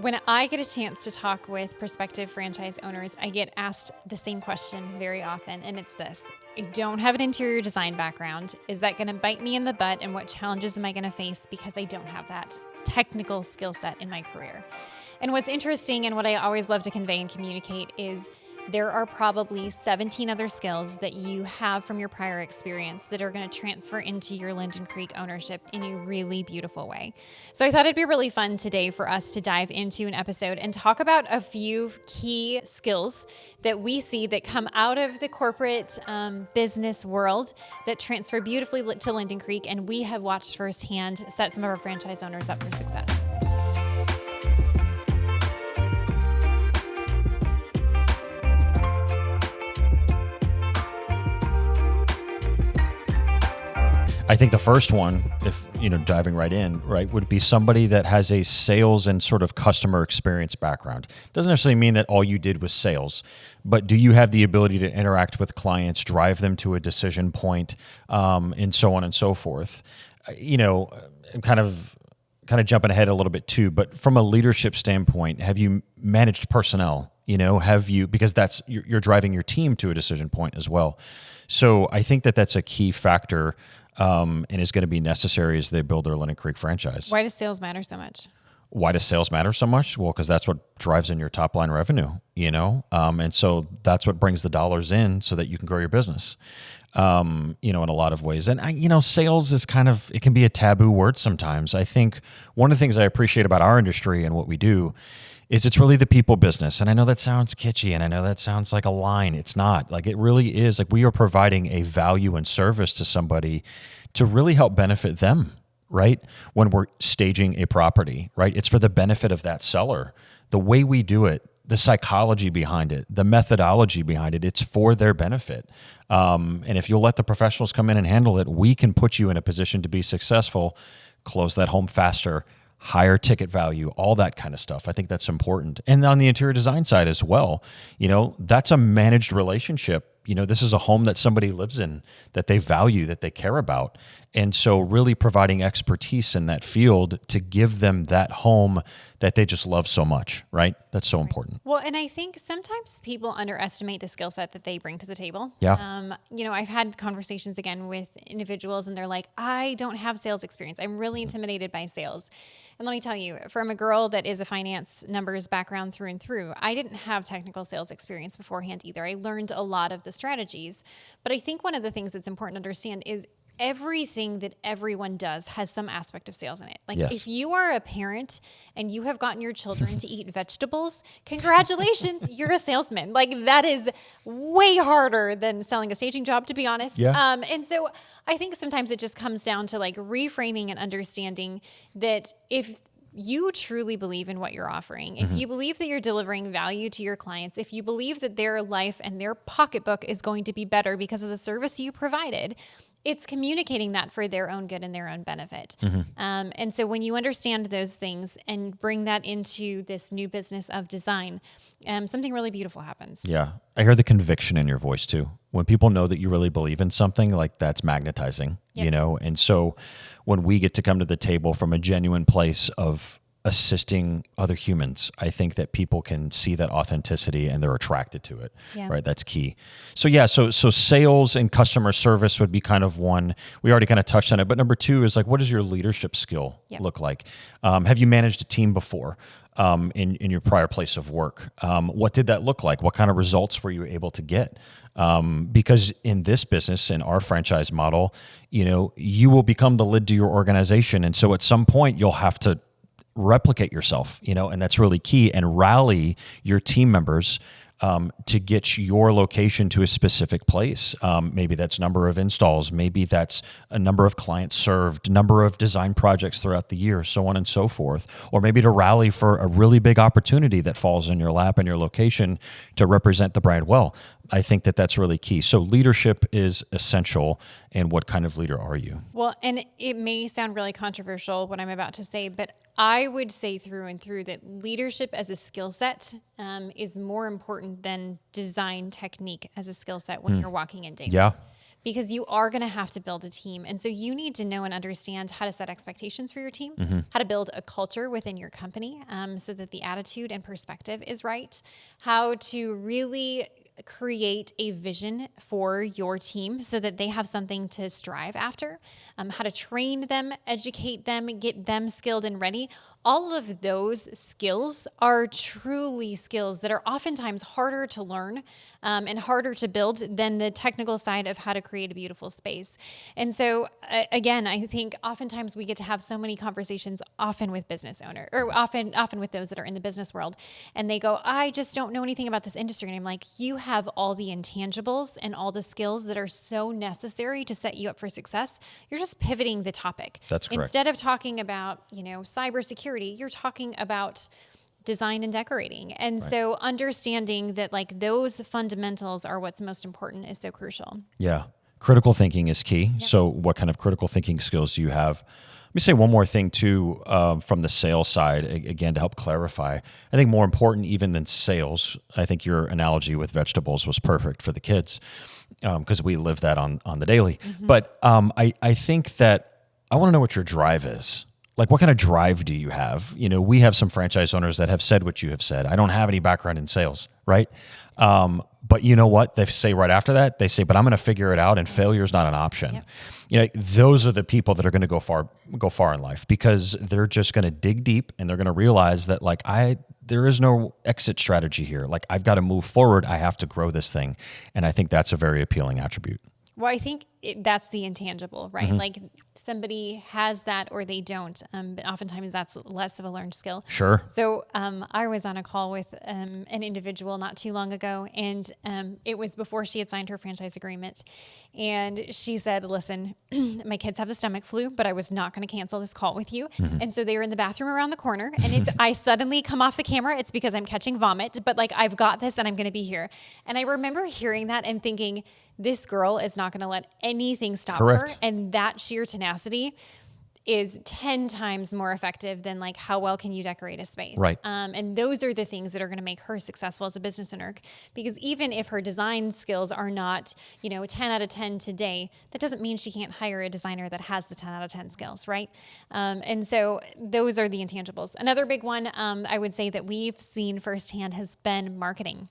When I get a chance to talk with prospective franchise owners, I get asked the same question very often, and it's this. I don't have an interior design background. Is that going to bite me in the butt, and what challenges am I going to face because I don't have that technical skill set in my career? And what's interesting and what I always love to convey and communicate is there are probably 17 other skills that you have from your prior experience that are going to transfer into your Linden Creek ownership in a really beautiful way. So I thought it'd be really fun today for us to dive into an episode and talk about a few key skills that we see that come out of the corporate business world that transfer beautifully to Linden Creek, and we have watched firsthand set some of our franchise owners up for success. I think the first one, if diving right in, would be somebody that has a sales and sort of customer experience background. Doesn't necessarily mean that all you did was sales, but do you have the ability to interact with clients, drive them to a decision point, and so on and so forth? I'm kind of jumping ahead a little bit too, but from a leadership standpoint, have you managed personnel? Have you, because that's you're driving your team to a decision point as well. So I think that that's a key factor. And is going to be necessary as they build their Linden Creek franchise. Why does sales matter so much? Why does sales matter so much? Well, because that's what drives in your top line revenue, and so that's what brings the dollars in so that you can grow your business, in a lot of ways. And sales is it can be a taboo word sometimes. I think one of the things I appreciate about our industry and what we do is it's really the people business. And I know that sounds kitschy and I know that sounds like a line. It's not. It really is. We are providing a value and service to somebody to really help benefit them, right? When we're staging a property, right? It's for the benefit of that seller. The way we do it, the psychology behind it, the methodology behind it, it's for their benefit. And if you'll let the professionals come in and handle it, we can put you in a position to be successful, close that home faster, higher ticket value, all that kind of stuff. I think that's important. And on the interior design side as well, that's a managed relationship. This is a home that somebody lives in, that they value, that they care about. And so really providing expertise in that field to give them that home that they just love so much, right? That's so important. Well, and I think sometimes people underestimate the skill set that they bring to the table. Yeah. I've had conversations again with individuals and they're like, I don't have sales experience. I'm really intimidated by sales. And let me tell you, from a girl that is a finance numbers background through and through, I didn't have technical sales experience beforehand either. I learned a lot of the strategies. But I think one of the things that's important to understand is everything that everyone does has some aspect of sales in it. Yes. If you are a parent and you have gotten your children to eat vegetables, congratulations, you're a salesman. That is way harder than selling a staging job, to be honest. Yeah. And so I think sometimes it just comes down to reframing and understanding that if you truly believe in what you're offering, if you believe that you're delivering value to your clients, if you believe that their life and their pocketbook is going to be better because of the service you provided, it's communicating that for their own good and their own benefit. And so when you understand those things and bring that into this new business of design, something really beautiful happens. Yeah. I hear the conviction in your voice too. When people know that you really believe in something, that's magnetizing, And so when we get to come to the table from a genuine place of assisting other humans, I think that people can see that authenticity and they're attracted to it, right? That's key. So sales and customer service would be kind of one. We already kind of touched on it, but number two is what does your leadership skill look like? Have you managed a team before in your prior place of work? What did that look like? What kind of results were you able to get? Because in this business, in our franchise model, you will become the lid to your organization. And so at some point you'll have to replicate yourself, and that's really key, and rally your team members to get your location to a specific place. Maybe that's number of installs, maybe that's a number of clients served, number of design projects throughout the year, so on and so forth. Or maybe to rally for a really big opportunity that falls in your lap and your location to represent the brand well. I think that that's really key. So leadership is essential. And what kind of leader are you? Well, and it may sound really controversial what I'm about to say, but I would say through and through that leadership as a skill set is more important than design technique as a skill set when you're walking in day. Yeah. because you are going to have to build a team. And so you need to know and understand how to set expectations for your team, how to build a culture within your company so that the attitude and perspective is right, how to really create a vision for your team so that they have something to strive after, how to train them, educate them, get them skilled and ready. All of those skills are truly skills that are oftentimes harder to learn and harder to build than the technical side of how to create a beautiful space. And so, again, I think oftentimes we get to have so many conversations, often with business owner, or often with those that are in the business world, and they go, "I just don't know anything about this industry." And I'm like, you have all the intangibles and all the skills that are so necessary to set you up for success. You're just pivoting the topic. That's correct. Instead of talking about, cybersecurity, you're talking about design and decorating. And so understanding that like those fundamentals are what's most important is so crucial. Yeah. Critical thinking is key. Yep. So what kind of critical thinking skills do you have? Let me say one more thing too, from the sales side, again, to help clarify. I think more important even than sales, I think your analogy with vegetables was perfect for the kids because we live that on the daily. But I think that I want to know what your drive is. Like, what kind of drive do you have? We have some franchise owners that have said what you have said. I don't have any background in sales, right? But you know what? They say right after that, they say, but I'm going to figure it out, and failure is not an option. Yep. Those are the people that are going to go far in life because they're just going to dig deep and they're going to realize that there is no exit strategy here. Like, I've got to move forward. I have to grow this thing. And I think that's a very appealing attribute. Well, I think that's the intangible, right? Like somebody has that or they don't. But oftentimes that's less of a learned skill. Sure. So I was on a call with an individual not too long ago, and it was before she had signed her franchise agreement. And she said, "Listen, my kids have the stomach flu, but I was not going to cancel this call with you." And so they were in the bathroom around the corner. And if I suddenly come off the camera, it's because I'm catching vomit, but like I've got this and I'm going to be here. And I remember hearing that and thinking, this girl is not going to let anything stop her. And that sheer tenacity is 10 times more effective than like how well can you decorate a space. Right. And those are the things that are going to make her successful as a business owner. Because even if her design skills are not, 10 out of 10 today, that doesn't mean she can't hire a designer that has the 10 out of 10 skills, right? And so those are the intangibles. Another big one I would say that we've seen firsthand has been marketing.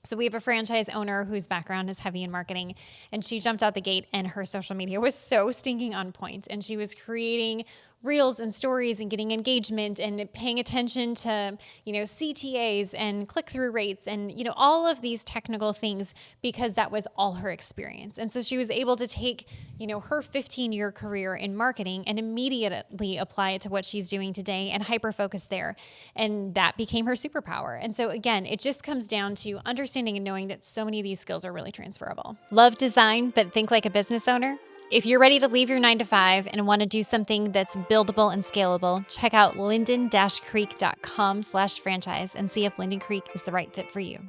So we have a franchise owner whose background is heavy in marketing, and she jumped out the gate and her social media was so stinking on point, and she was creating reels and stories and getting engagement and paying attention to, CTAs and click-through rates and, all of these technical things because that was all her experience. And so she was able to take, her 15-year career in marketing and immediately apply it to what she's doing today and hyper-focus there. And that became her superpower. And so again, it just comes down to understanding and knowing that so many of these skills are really transferable. Love design, but think like a business owner? If you're ready to leave your 9-to-5 and want to do something that's buildable and scalable, check out linden-creek.com/franchise and see if Linden Creek is the right fit for you.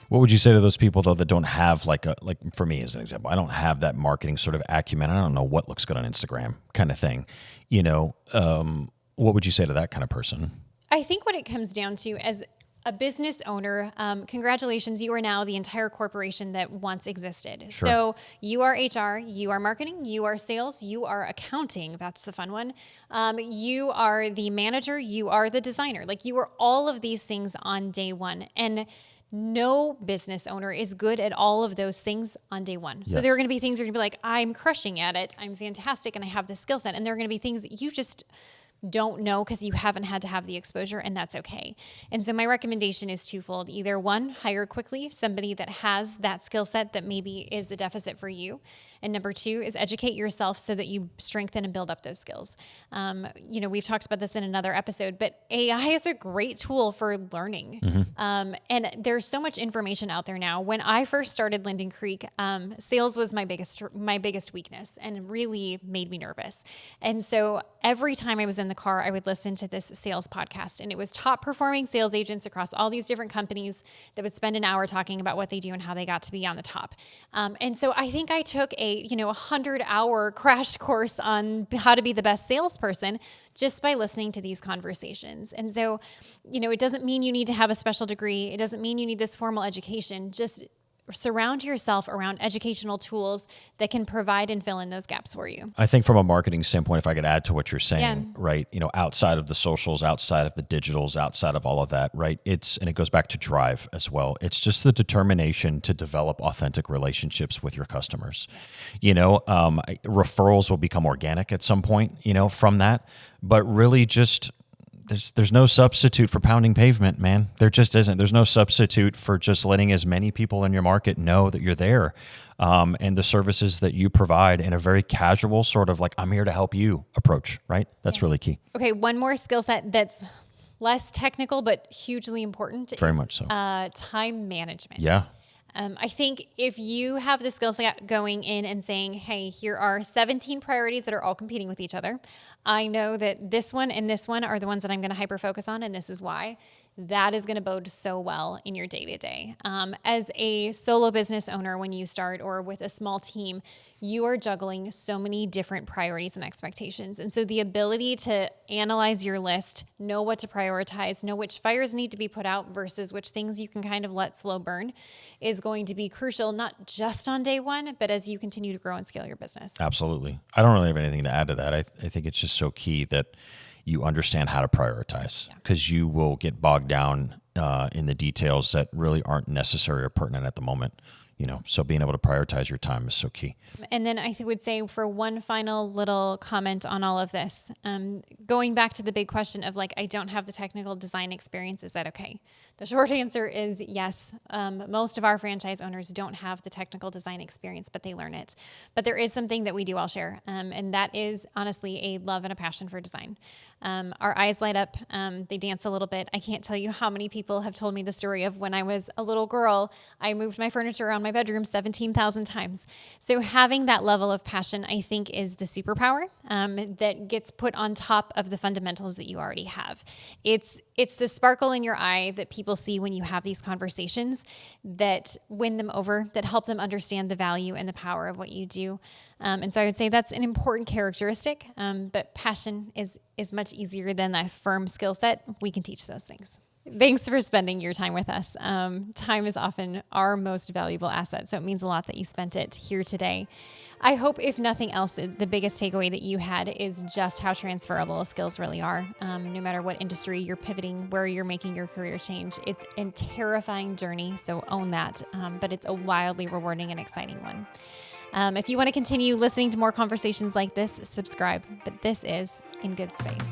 What would you say to those people though that don't have like for me as an example, I don't have that marketing sort of acumen. I don't know what looks good on Instagram kind of thing. What would you say to that kind of person? I think what it comes down to as a business owner, congratulations, you are now the entire corporation that once existed. Sure. So you are HR, you are marketing, you are sales, you are accounting. That's the fun one. You are the manager, you are the designer. Like you are all of these things on day one. And no business owner is good at all of those things on day one. So there are going to be things you're going to be like, I'm crushing at it. I'm fantastic. And I have this skill set. And there are going to be things that you just don't know because you haven't had to have the exposure, and that's okay. And so my recommendation is twofold. Either one, hire quickly somebody that has that skill set that maybe is a deficit for you. And number two is educate yourself so that you strengthen and build up those skills. We've talked about this in another episode, but AI is a great tool for learning. And there's so much information out there now. When I first started Linden Creek, sales was my biggest weakness and really made me nervous. And so every time I was in the car, I would listen to this sales podcast, and it was top performing sales agents across all these different companies that would spend an hour talking about what they do and how they got to be on the top. And so I think I took a 100-hour crash course on how to be the best salesperson just by listening to these conversations. And so, it doesn't mean you need to have a special degree. It doesn't mean you need this formal education. Just surround yourself around educational tools that can provide and fill in those gaps for you. I think from a marketing standpoint, if I could add to what you're saying, Yeah. right, outside of the socials, outside of the digitals, outside of all of that, right, and it goes back to drive as well. It's just the determination to develop authentic relationships with your customers. Referrals will become organic at some point, from that, but really just there's no substitute for pounding pavement, man. There just isn't. There's no substitute for just letting as many people in your market know that you're there, and the services that you provide in a very casual sort of like, I'm here to help you approach, right? That's really key. Okay, one more skill set that's less technical but hugely important. Very much so. Time management. Yeah. I think if you have the skill set going in and saying, hey, here are 17 priorities that are all competing with each other. I know that this one and this one are the ones that I'm going to hyper focus on, and this is why. That is going to bode so well in your day-to-day. As a solo business owner, when you start or with a small team, you are juggling so many different priorities and expectations. And so the ability to analyze your list, know what to prioritize, know which fires need to be put out versus which things you can kind of let slow burn is going to be crucial, not just on day one, but as you continue to grow and scale your business. Absolutely. I don't really have anything to add to that. I think it's just so key that you understand how to prioritize, because you will get bogged down in the details that really aren't necessary or pertinent at the moment. So being able to prioritize your time is so key. And then I would say for one final little comment on all of this, going back to the big question of like, I don't have the technical design experience. Is that okay? The short answer is yes. Most of our franchise owners don't have the technical design experience, but they learn it. But there is something that we do all share. And that is honestly a love and a passion for design. Our eyes light up. They dance a little bit. I can't tell you how many people have told me the story of when I was a little girl, I moved my furniture around my bedroom 17,000 times. So having that level of passion, I think, is the superpower that gets put on top of the fundamentals that you already have. It's the sparkle in your eye that people see when you have these conversations that win them over, that help them understand the value and the power of what you do. And so I would say that's an important characteristic, but passion is much easier than a firm skill set. We can teach those things. Thanks for spending your time with us. Time is often our most valuable asset, so it means a lot that you spent it here today. I hope, if nothing else, the biggest takeaway that you had is just how transferable skills really are. No matter what industry you're pivoting, where you're making your career change, it's a terrifying journey, so own that, but it's a wildly rewarding and exciting one. If you want to continue listening to more conversations like this, subscribe, but this is In Good Space.